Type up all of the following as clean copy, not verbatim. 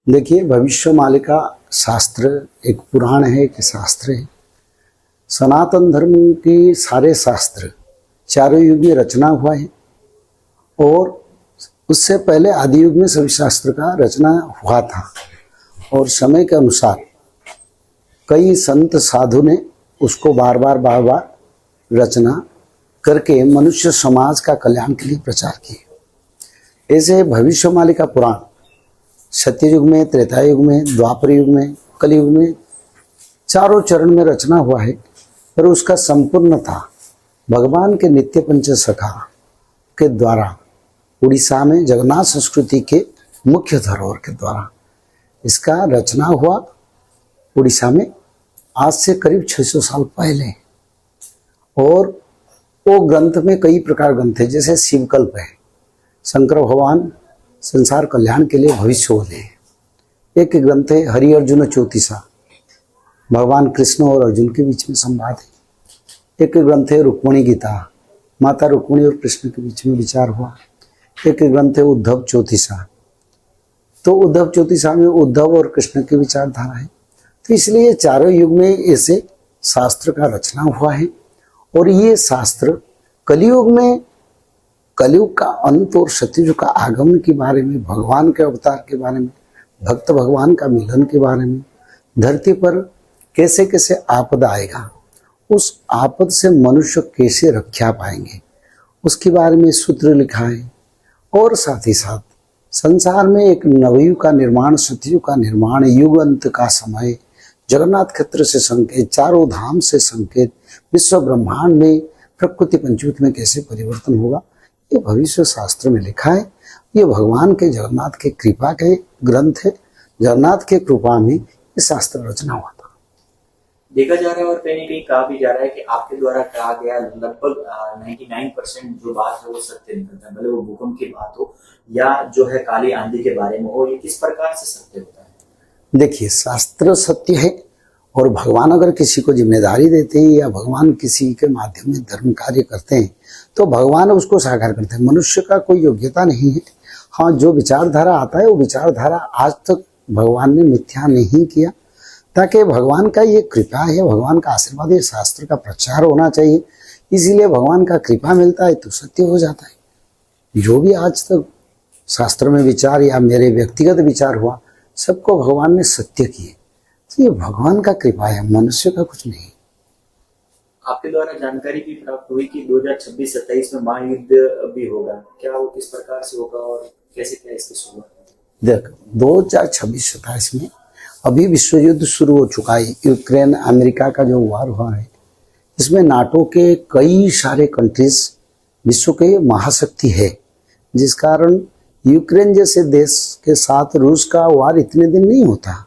देखिए, भविष्यमालिका शास्त्र एक पुराण है, एक शास्त्र है। सनातन धर्म के सारे शास्त्र चारों युग में रचना हुआ है और उससे पहले आदि युग में सभी शास्त्र का रचना हुआ था और समय के अनुसार कई संत साधु ने उसको बार बार रचना करके मनुष्य समाज का कल्याण के लिए प्रचार किए। ऐसे भविष्यमालिका पुराण सत्ययुग में, त्रेता युग में, द्वापर युग में, कलयुग में चारों चरण में रचना हुआ है। पर उसका संपूर्णता भगवान के नित्य पंच सखा के द्वारा उड़ीसा में जगन्नाथ संस्कृति के मुख्य धरोहर के द्वारा इसका रचना हुआ। उड़ीसा में आज से करीब 600 साल पहले। और वो ग्रंथ में कई प्रकार ग्रंथ है, जैसे शिवकल्प है, शंकर भगवान संसार कल्याण के लिए भविष्य बोले। एक ग्रंथ है हरि अर्जुन चौतीसा, भगवान कृष्ण और अर्जुन के बीच में संवाद है। एक ग्रंथ है रुक्मिणी गीता, माता रुक्मिणी और कृष्ण के बीच में विचार हुआ। एक ग्रंथ है उद्धव चौतीसा, तो उद्धव चौतीसा में उद्धव और कृष्ण की विचारधारा है। तो इसलिए चारों युग में ऐसे शास्त्र का रचना हुआ है। और ये शास्त्र कलयुग में, कलयुग का अंत और सत्ययुग का आगमन के बारे में, भगवान के अवतार के बारे में, भक्त भगवान का मिलन के बारे में, धरती पर कैसे कैसे आपदा आएगा, उस आपद से मनुष्य कैसे रक्षा पाएंगे, उसके बारे में सूत्र लिखा है। और साथ ही साथ संसार में एक नवयुग का निर्माण, सतयुग का निर्माण, युग अंत का समय, जगन्नाथ क्षेत्र से संकेत, चारों धाम से संकेत, विश्व ब्रह्मांड में प्रकृति पंचभूत में कैसे परिवर्तन होगा, ये भविष्य शास्त्र में लिखा है। ये भगवान के जगन्नाथ के कृपा के ग्रंथ है। जगन्नाथ के कृपा में ये शास्त्र रचना हुआ था। देखा जा रहा है और कहीं कहीं कहा भी जा रहा है कि आपके द्वारा कहा गया लगभग 99% जो बात है वो सत्य निकलता है, भले वो भूकंप की बात हो या जो है काली आंधी के बारे में हो। ये किस प्रकार से सत्य होता है? देखिए, शास्त्र सत्य है और भगवान अगर किसी को जिम्मेदारी देते हैं या भगवान किसी के माध्यम में धर्म कार्य करते हैं तो भगवान उसको साकार करते हैं। मनुष्य का कोई योग्यता नहीं है। हाँ, जो विचारधारा आता है वो विचारधारा आज तक भगवान ने मिथ्या नहीं किया, ताकि भगवान का ये कृपा है, भगवान का आशीर्वाद है, शास्त्र का प्रचार होना चाहिए। इसीलिए भगवान का कृपा मिलता है तो सत्य हो जाता है। जो भी आज तक शास्त्र में विचार या मेरे व्यक्तिगत विचार हुआ, सबको भगवान ने सत्य किए। तो ये भगवान का कृपा है, मनुष्य का कुछ नहीं। आपके द्वारा जानकारी भी प्राप्त हुई कि 2026-27 में महायुद्ध भी होगा, क्या वो किस प्रकार से होगा और कैसे क्या इसकी शुरुआत? देख, 2026-27 में अभी विश्व युद्ध शुरू हो चुका है। यूक्रेन अमेरिका का जो वार हुआ है, इसमें नाटो के कई सारे कंट्रीज विश्व के महाशक्ति है, जिस कारण यूक्रेन जैसे देश के साथ रूस का वार इतने दिन नहीं होता।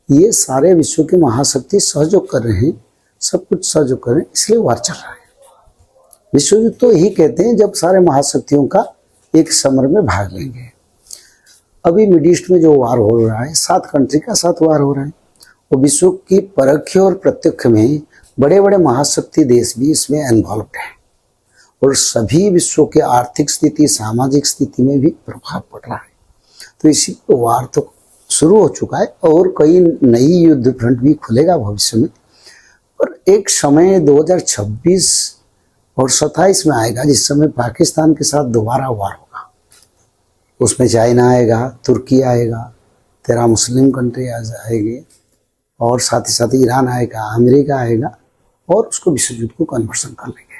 ये सारे विश्व के महाशक्ति सहयोग कर रहे हैं, सब कुछ सहयोग कर रहे हैं, इसलिए वार चल रहा है। विश्व युद्ध तो यही कहते हैं जब सारे महाशक्तियों का एक समर में भाग लेंगे। अभी मिड ईस्ट में जो वार हो रहा है, 7 कंट्री का साथ वार हो रहा है और विश्व की परोक्ष और प्रत्यक्ष में बड़े बड़े महाशक्ति देश भी इसमें इन्वॉल्व है और सभी विश्व के आर्थिक स्थिति, सामाजिक स्थिति में भी प्रभाव पड़ रहा है। तो इसी वार तो शुरू हो चुका है और कई नई युद्ध फ्रंट भी खुलेगा भविष्य में। और एक समय 2026 और 27 में आएगा जिस समय पाकिस्तान के साथ दोबारा वार होगा। उसमें चाइना आएगा, तुर्की आएगा, 13 मुस्लिम कंट्री आ जाएंगे और साथ ही साथ ईरान आएगा, अमेरिका आएगा और उसको विश्व युद्ध को कन्वर्सन कर लेंगे।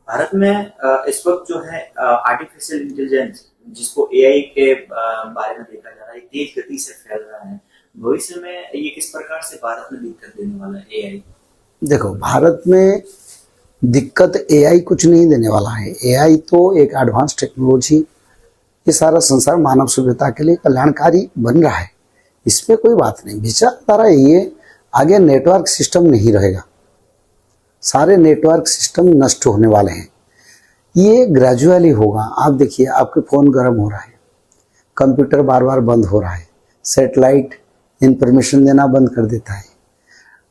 भारत में इस वक्त जो है आर्टिफिशियल इंटेलिजेंस, जिसको एआई के बारे में देखा जा रहा है, तेज गति से फैल रहा है। भविष्य में ये किस प्रकार से भारत में दिक्कत देने वाला है एआई? देखो, भारत में दिक्कत एआई कुछ नहीं देने वाला है। एआई तो एक एडवांस टेक्नोलॉजी, ये सारा संसार मानव सभ्यता के लिए कल्याणकारी बन रहा है, इसमें कोई बात नहीं। विचारधारा ये आगे नेटवर्क सिस्टम नहीं रहेगा, सारे नेटवर्क सिस्टम नष्ट होने वाले हैं। ये ग्रेजुअली होगा। आप देखिए, आपके फ़ोन गर्म हो रहा है, कंप्यूटर बार बार बंद हो रहा है, सैटेलाइट इंफॉर्मेशन देना बंद कर देता है,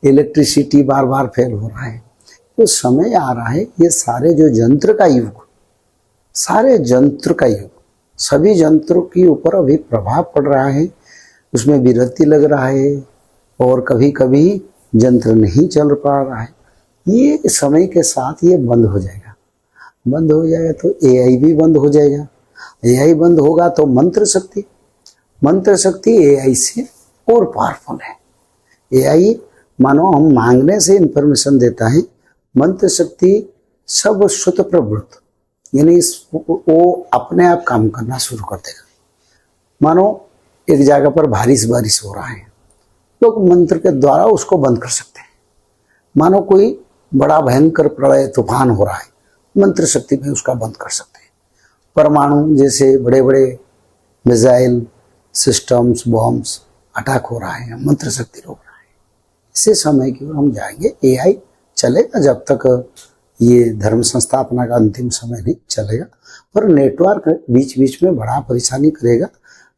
इलेक्ट्रिसिटी बार बार फेल हो रहा है। तो समय आ रहा है, ये सारे जो यंत्र का युग, सारे यंत्र का युग सभी यंत्रों के ऊपर अभी प्रभाव पड़ रहा है, उसमें विरक्ति लग रहा है और कभी कभी यंत्र नहीं चल पा रहा है। ये समय के साथ ये बंद हो जाएगा। बंद हो जाएगा तो एआई भी बंद हो जाएगा। एआई बंद होगा तो मंत्र शक्ति एआई से और पावरफुल है। एआई मानो हम मांगने से इंफॉर्मेशन देता है, मंत्र शक्ति सब स्वतः प्रवृत्त, यानी वो अपने आप काम करना शुरू कर देगा। मानो एक जगह पर बारिश हो रहा है, लोग मंत्र के द्वारा उसको बंद कर सकते हैं। मानो कोई बड़ा भयंकर प्रलय तूफान हो रहा है, मंत्र शक्ति में उसका बंद कर सकते हैं। परमाणु जैसे बड़े बड़े मिसाइल सिस्टम्स बॉम्ब्स अटैक हो रहा है, मंत्र शक्ति रोक रहा है। इसी समय की ओर हम जाएंगे। एआई चलेगा जब तक ये धर्म संस्थापना का अंतिम समय नहीं चलेगा, पर नेटवर्क बीच बीच में बड़ा परेशानी करेगा।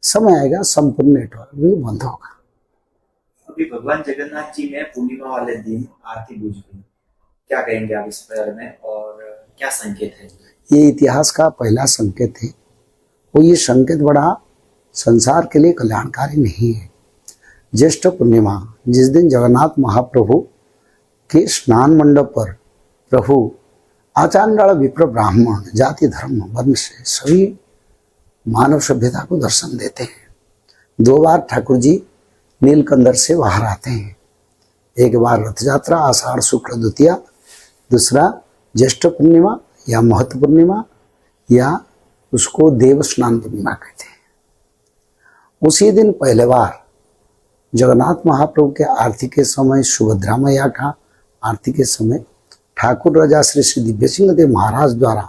समय आएगा संपूर्ण नेटवर्क भी बंद होगा। अभी भगवान जगन्नाथ जी ने पूर्णिमा वाले दिन आरती बुझ गई, क्या कहेंगे आप इस बारे में और क्या संकेत है? ये इतिहास का पहला संकेत है। वो ये संकेत बड़ा संसार के लिए कल्याणकारी नहीं है। ज्येष्ठ पूर्णिमा, जिस दिन जगन्नाथ महाप्रभु के स्नान मंडप पर प्रभु आचार्य विप्र ब्राह्मण जाति धर्म वर्ण से सभी मानव सभ्यता को दर्शन देते हैं। 2 बार ठाकुर जी नीलकंदर से बाहर आते हैं। एक बार रथ यात्रा आषाढ़ शुक्ल द्वितीया, दूसरा ज्येष्ठ पूर्णिमा या महत्व पूर्णिमा या उसको देव स्नान पूर्णिमा कहते हैं। उसी दिन पहले बार जगन्नाथ महाप्रभु के आरती के समय, सुभद्रा मैया का आरती के समय ठाकुर राजा श्री श्री दिव्य सिंह देव महाराज द्वारा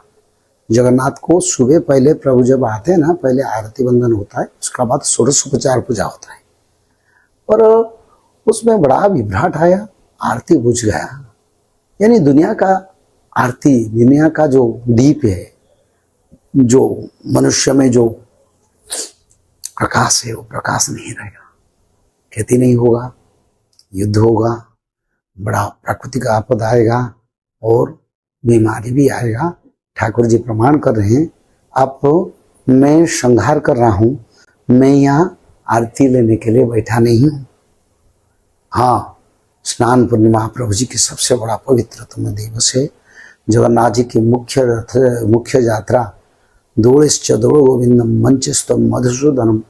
जगन्नाथ को सुबह पहले प्रभु जब आते हैं ना, पहले आरती बंदन होता है, उसका बाद षोडशोपचार पूजा होता है। और उसमें बड़ा विभ्राट आया, आरती बुझ गया। यानी दुनिया का आरती, दुनिया का जो दीप है, जो मनुष्य में जो प्रकाश है, वो प्रकाश नहीं रहेगा। खेती नहीं होगा, युद्ध होगा, बड़ा प्राकृतिक आपदा आएगा और बीमारी भी आएगा। ठाकुर जी प्रमाण कर रहे हैं, अब मैं संहार कर रहा हूँ, मैं यहाँ आरती लेने के लिए बैठा नहीं हूँ। हाँ, स्नान पूर्णिमा प्रभु जी की सबसे बड़ा पवित्रतम दिवस है। जगन्नाथ जी की मुख्य यात्रा दोड़श्च दोड़ गोविंदम मंचस्तम मधुसूदनम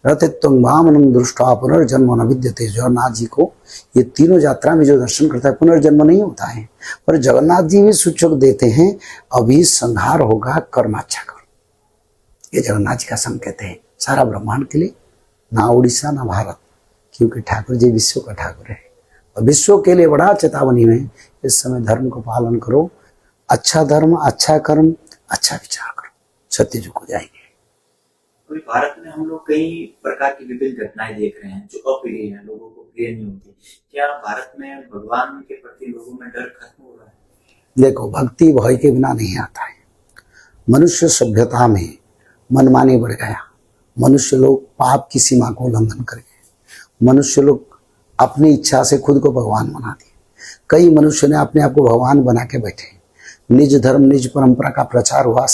रथित्वं वामनम दृष्टा पुनर्जन्म न विद्यते। जगन्नाथ जी को ये तीनों यात्रा में जो दर्शन करता है पुनर्जन्म नहीं होता है, पर जगन्नाथ जी भी सूचक देते हैं अभी संहार होगा, कर्म अच्छा करो। ये जगन्नाथ जी का संकेत है सारा ब्रह्मांड के लिए, ना उड़ीसा ना भारत, क्योंकि ठाकुर जी विश्व का ठाकुर है और विश्व के लिए बड़ा चेतावनी में इस समय धर्म को पालन करो। अच्छा धर्म, अच्छा कर्म, अच्छा विचार करो, सत्य युग को जाएंगे। अभी भारत में हम लोग कई प्रकार की विभिन्न घटनाएं देख रहे हैं जो अप्रिय हैं, लोगों को प्रिय नहीं होती। क्या भारत में भगवान के प्रति लोगों में डर खत्म हो रहा है? देखो, भक्ति भय के बिना नहीं आता है। मनुष्य सभ्यता में मनमानी बढ़ गया, मनुष्य लोग पाप की सीमा को उल्लंघन कर गए, मनुष्य लोग अपनी इच्छा से खुद को भगवान बना दिए। कई मनुष्य ने अपने आप को भगवान बना के बैठे। निज धर्म निज परंपरा का प्रचार हुआ,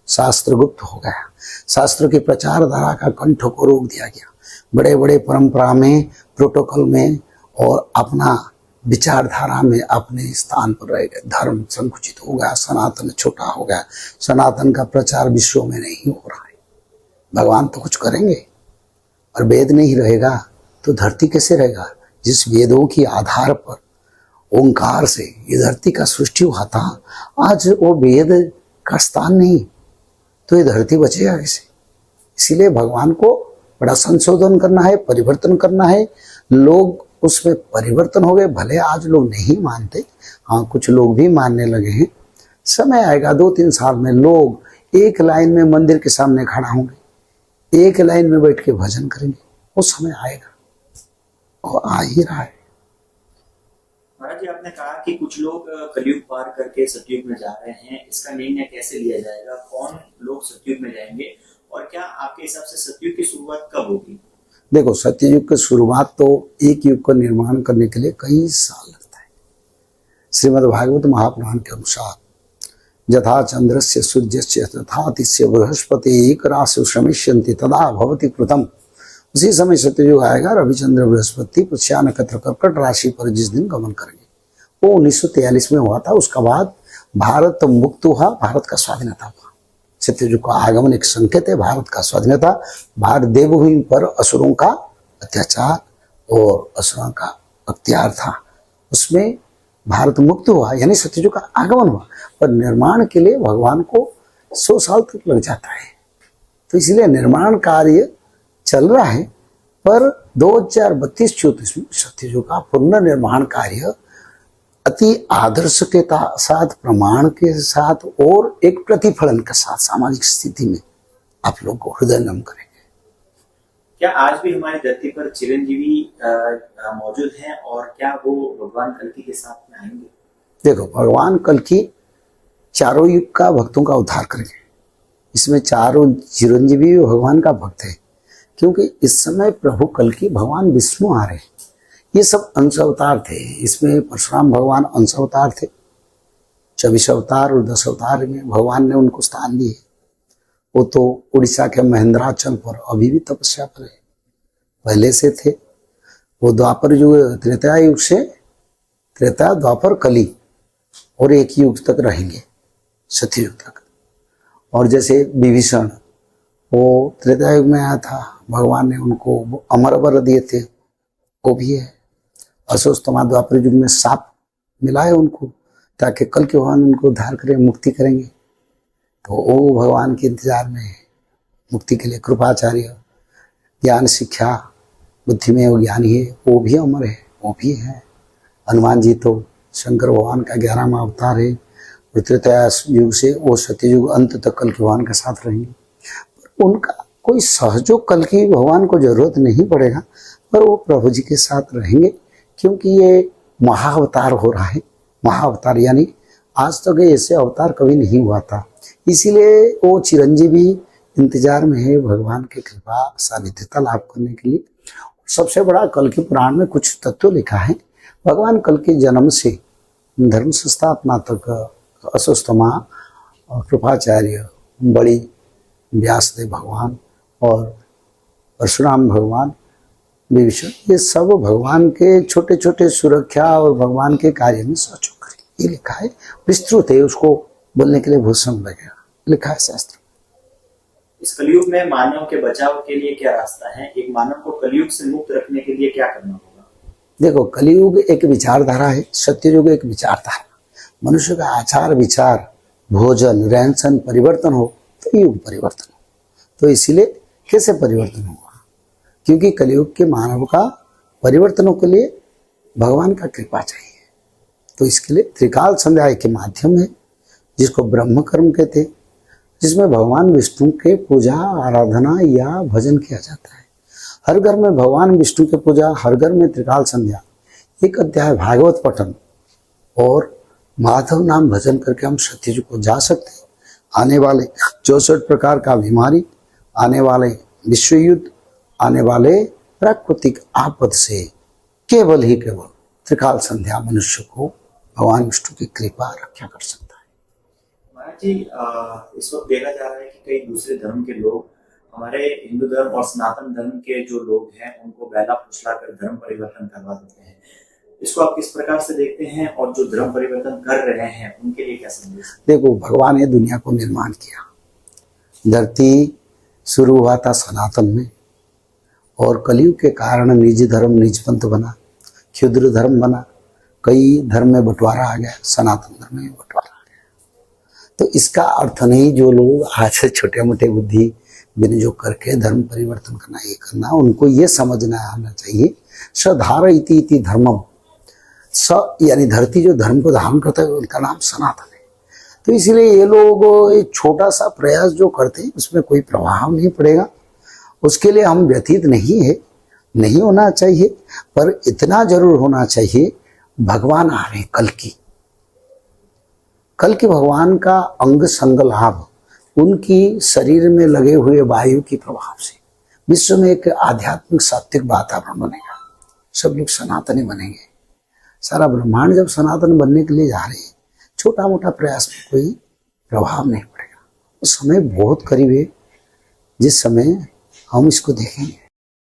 शास्त्र गुप्त हो गया, शास्त्र की प्रचार धारा का कंठ को रोक दिया गया। बड़े बड़े परंपरा में, प्रोटोकॉल में और अपना विचारधारा में अपने स्थान पर रह गए। धर्म संकुचित हो गया, सनातन छोटा हो गया, सनातन का प्रचार विश्व में नहीं हो रहा है। भगवान तो कुछ करेंगे और वेद नहीं रहेगा तो धरती कैसे रहेगा? जिस वेदों की आधार पर ओंकार से ये धरती का सृष्टि हुआ था, आज वो वेद का स्थान नहीं, तो ये धरती बचेगा कैसे? इसीलिए भगवान को बड़ा संशोधन करना है, परिवर्तन करना है। लोग उसमें परिवर्तन हो गए, भले आज लोग नहीं मानते, हाँ कुछ लोग भी मानने लगे हैं। समय आएगा 2-3 साल में लोग एक लाइन में मंदिर के सामने खड़ा होंगे, एक लाइन में बैठ के भजन करेंगे। वो समय आएगा और आ ही रहा है। महाराज जी, आपने कहा कि कुछ लोग कलयुग पार करके सतयुग में जा रहे हैं, इसका निर्णय कैसे लिया जाएगा? कौन लोग सतयुग में जाएंगे और क्या आपके हिसाब से सतयुग की शुरुआत कब होगी? देखो, सत्ययुग की शुरुआत तो एक युग का निर्माण करने के लिए कई साल लगता है। श्रीमद् भागवत महापुराण के अनुसार यथा चंद्रस्य सूर्यस्य तथा तिस्य बृहस्पति एक राशि श्रमिष्यन्ति तदा भवति कृतम। उसी समय सत्ययुग आएगा, रविचंद्र बृहस्पति पुष्या नक्षत्र कर्कट राशि पर जिस दिन गमन करेंगे। वो 1943 में हुआ था। उसका बाद भारत मुक्त हुआ, भारत का स्वाधीनता हुआ। सत्ययुग का आगमन एक संकेत है भारत का स्वाधीनता। भारत देवभूमि पर असुरों का अत्याचार और असुरों का अख्तियार था, उसमें भारत मुक्त हुआ, यानी सत्ययुग का आगमन हुआ। पर निर्माण के लिए भगवान को 100 साल तक लग जाता है, तो इसलिए निर्माण कार्य चल रहा है। पर 2032-34 में सत्ययुग का पुनर्निर्माण कार्य अति आदर्श के साथ, प्रमाण के साथ और एक प्रतिफलन के साथ सामाजिक स्थिति में आप लोग को हृदय नम करेंगे। क्या आज भी हमारी धरती पर चिरंजीवी मौजूद हैं और क्या वो भगवान कल्कि के साथ में आएंगे? देखो, भगवान कल्कि चारों युग का भक्तों का उद्धार करेंगे। इसमें चारों चिरंजीवी भगवान का भक्त है, क्योंकि इस समय प्रभु कल्कि भगवान विष्णु आ रहे हैं। ये सब अंश अवतार थे। इसमें परशुराम भगवान अंश अवतार थे। 24 अवतार और 10 अवतार में भगवान ने उनको स्थान दिए। वो तो उड़ीसा के महेंद्राचल पर अभी भी तपस्या पर है, पहले से थे। वो द्वापर युग, त्रेता युग से त्रेता, द्वापर, कली और एक युग तक रहेंगे, सतयुग तक। और जैसे विभीषण, वो त्रेता युग में आया था, भगवान ने उनको अमर वर दिए थे, वो भी है। अशोस्तमा द्वापर युग में साप मिला है उनको, ताकि कल के भगवान उनको उद्धार करें, मुक्ति करेंगे। तो वो भगवान के इंतजार में है मुक्ति के लिए। कृपाचार्य, ज्ञान शिक्षा बुद्धि में वो ज्ञानी है, वो भी अमर है, वो भी है। हनुमान जी तो शंकर भगवान का 11वां अवतार है। और त्रेता युग से वो सत्ययुग अंत तक कल के भगवान के साथ रहेंगे। उनका कोई सहयोग कल की भगवान को जरूरत नहीं पड़ेगा, पर वो प्रभु जी के साथ रहेंगे, क्योंकि ये महाअवतार हो रहा है। महाअवतार यानी आज तक ऐसे अवतार कभी नहीं हुआ था, इसीलिए वो चिरंजीवी इंतजार में है भगवान की कृपा सानिध्यता लाभ करने के लिए। सबसे बड़ा कल के पुराण में कुछ तत्व लिखा है। भगवान कल के जन्म से धर्म संस्थापना तक अशोस्तमा, कृपाचार्य, बड़ी व्यासदेव भगवान और परशुराम भगवान, विभीषण, ये सब भगवान के छोटे छोटे सुरक्षा और भगवान के कार्य में सहयोग करें, ये लिखा है। विस्तृत है, उसको बोलने के लिए बहुत समय लगेगा, लिखा है शास्त्र। इस कलयुग में मानव के बचाव के लिए क्या रास्ता है? एक मानव को कलयुग से मुक्त रखने के लिए क्या करना होगा? देखो, कलयुग एक विचारधारा है, सत्ययुग एक विचारधारा। मनुष्य का आचार विचार, भोजन, रहन सहन परिवर्तन हो तो युग परिवर्तन हो। तो इसीलिए कैसे परिवर्तन होगा? क्योंकि कलयुग के मानव का परिवर्तनों के लिए भगवान का कृपा चाहिए। तो इसके लिए त्रिकाल संध्या के माध्यम है, जिसको ब्रह्म कर्म कहते हैं, जिसमें भगवान विष्णु के पूजा, आराधना या भजन किया जाता है। हर घर में भगवान विष्णु के पूजा, हर घर में त्रिकाल संध्या, एक अध्याय भागवत पठन और माधव नाम भजन करके हम सत्ययुग को जा सकते हैं। आने वाले 64 प्रकार का बीमारी, आने वाले विश्व युद्ध, आने वाले प्राकृतिक आपद से केवल ही केवल त्रिकाल संध्या मनुष्य को भगवान विष्णु की कृपा रक्षा कर सकता है। महाराज जी, इस वक्त देखा जा रहा है कि कई दूसरे धर्म के लोग हमारे हिंदू धर्म और सनातन धर्म के जो लोग हैं उनको बहला फुसला कर धर्म परिवर्तन करवा देते हैं। इसको आप किस प्रकार से देखते हैं और जो धर्म परिवर्तन कर रहे हैं उनके लिए क्या संदेश? देखो, भगवान ने दुनिया को निर्माण किया। धरती शुरू हुआ था सनातन में, और कलयुग के कारण निजी धर्म निज पंथ बना, क्षुद्र धर्म बना, कई धर्म में बंटवारा आ गया, सनातन धर्म में बंटवारा आ गया। तो इसका अर्थ नहीं जो लोग आज से छोटे मोटे बुद्धि विनियोग करके धर्म परिवर्तन करना, ये करना, उनको ये समझना आना चाहिए सधार इति धर्मम। स यानी धरती जो धर्म को धारण करता है उनका नाम सनातन है। तो इसलिए ये लोग एक छोटा सा प्रयास जो करते हैं उसमें कोई प्रभाव नहीं पड़ेगा, उसके लिए हम व्यथित नहीं है, नहीं होना चाहिए। पर इतना जरूर होना चाहिए, भगवान आ रहे कल के भगवान का अंग संग लाभ उनकी शरीर में लगे हुए वायु के प्रभाव से विश्व में एक आध्यात्मिक सात्विक वातावरण बनेगा। सब लोग सनातनी बनेंगे। सारा ब्रह्मांड जब सनातन बनने के लिए जा रहे हैं, छोटा मोटा प्रयास में कोई प्रभाव नहीं पड़ेगा। वो समय बहुत करीब है जिस समय हम इसको देखेंगे।